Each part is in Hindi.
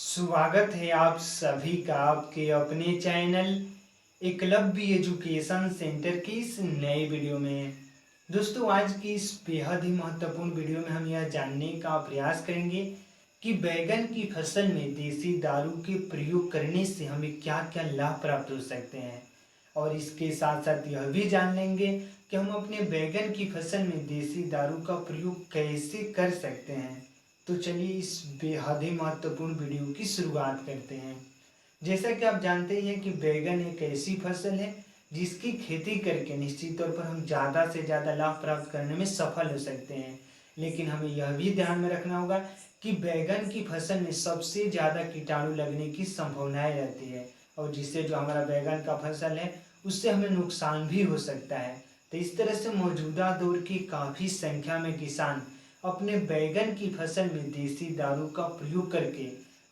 स्वागत है आप सभी का आपके अपने चैनल एकलव्य एजुकेशन सेंटर की इस नए वीडियो में। दोस्तों, आज की इस बेहद ही महत्वपूर्ण वीडियो में हम यह जानने का प्रयास करेंगे कि बैगन की फसल में देसी दारू के प्रयोग करने से हमें क्या क्या लाभ प्राप्त हो सकते हैं, और इसके साथ साथ यह भी जान लेंगे कि हम अपने बैगन की फसल में देसी दारू का प्रयोग कैसे कर सकते हैं। तो चलिए इस बेहद ही महत्वपूर्ण वीडियो की शुरुआत करते हैं। जैसा कि आप जानते ही हैं कि बैगन एक ऐसी फसल है जिसकी खेती करके निश्चित तौर पर हम ज़्यादा से ज़्यादा लाभ प्राप्त करने में सफल हो सकते हैं। लेकिन हमें यह भी ध्यान में रखना होगा कि बैगन की फसल में सबसे ज़्यादा कीटाणु लगने की संभावनाएं रहती है, और जिससे जो हमारा बैगन का फसल है उससे हमें नुकसान भी हो सकता है। तो इस तरह से मौजूदा दौर की काफ़ी संख्या में किसान अपने बैगन की फसल में देसी दारू का प्रयोग करके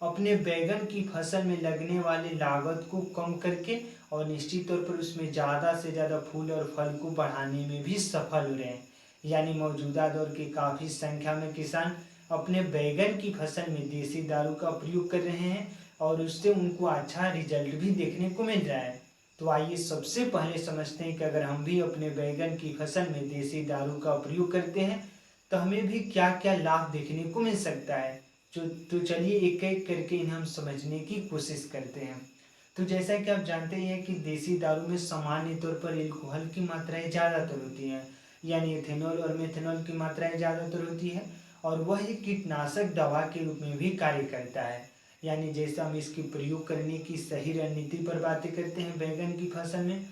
अपने बैगन की फसल में लगने वाले लागत को कम करके और निश्चित तौर पर उसमें ज़्यादा से ज़्यादा फूल और फल को बढ़ाने में भी सफल हो रहे हैं। यानी मौजूदा दौर के काफ़ी संख्या में किसान अपने बैगन की फसल में देसी दारू का प्रयोग कर रहे हैं और उससे उनको अच्छा रिजल्ट भी देखने को मिल रहा है। तो आइए सबसे पहले समझते हैं कि अगर हम भी अपने बैगन की फसल में देसी दारू का प्रयोग करते हैं तो हमें भी क्या क्या लाभ देखने को मिल सकता है। तो चलिए एक एक करके इन्हें हम समझने की कोशिश करते हैं। तो जैसा कि आप जानते ही हैं कि देसी दारू में सामान्य तौर पर एल्कोहल की मात्राएं ज़्यादातर होती हैं, यानी इथेनॉल और मेथनॉल की मात्राएं ज़्यादातर होती है, और वह एक कीटनाशक दवा के रूप में भी कार्य करता है। यानी जैसे हम इसकी प्रयोग करने की सही रणनीति पर बातें करते हैं बैगन की फसल में,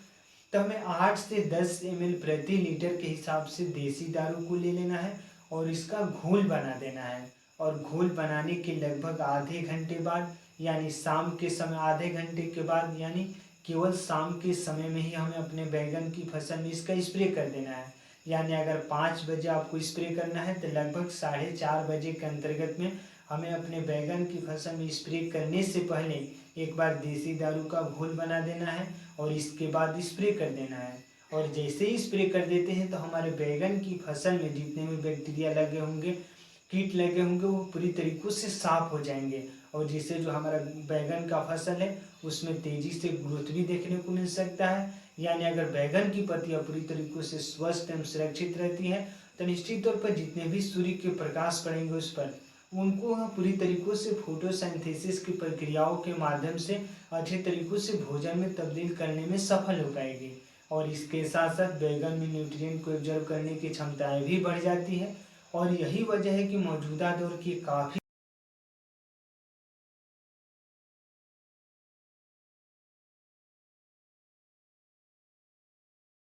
तो हमें 8 से 10 ml प्रति लीटर के हिसाब से देसी दारू को ले लेना है और इसका घोल बना देना है। और घोल बनाने के लगभग आधे घंटे बाद, यानी शाम के समय आधे घंटे के बाद, यानी केवल शाम के समय में ही हमें अपने बैगन की फसल में इसका स्प्रे कर देना है। यानी अगर 5 बजे आपको स्प्रे करना है तो लगभग 4:30 बजे के अंतर्गत में हमें अपने बैगन की फसल में स्प्रे करने से पहले एक बार देसी दारू का घोल बना देना है और इसके बाद स्प्रे कर देना है। और जैसे ही स्प्रे कर देते हैं तो हमारे बैगन की फसल में जितने भी बैक्टीरिया लगे होंगे, कीट लगे होंगे, वो पूरी तरीकों से साफ हो जाएंगे, और जिससे जो हमारा बैगन का फसल है उसमें तेजी से ग्रोथ भी देखने को मिल सकता है। यानी अगर बैगन की पत्तियां पूरी तरीकों से स्वस्थ एवं सुरक्षित रहती है तो निश्चित तौर पर जितने भी सूर्य के प्रकाश पड़ेंगे उस पर, उनको पूरी तरीकों से फोटोसिंथेसिस की प्रक्रियाओं के माध्यम से अच्छे तरीकों से भोजन में तब्दील करने में सफल हो पाएगी। और इसके साथ साथ बैगन में न्यूट्रिएंट को एब्जॉर्ब करने की क्षमताएं भी बढ़ जाती है। और यही वजह है कि मौजूदा दौर की काफ़ी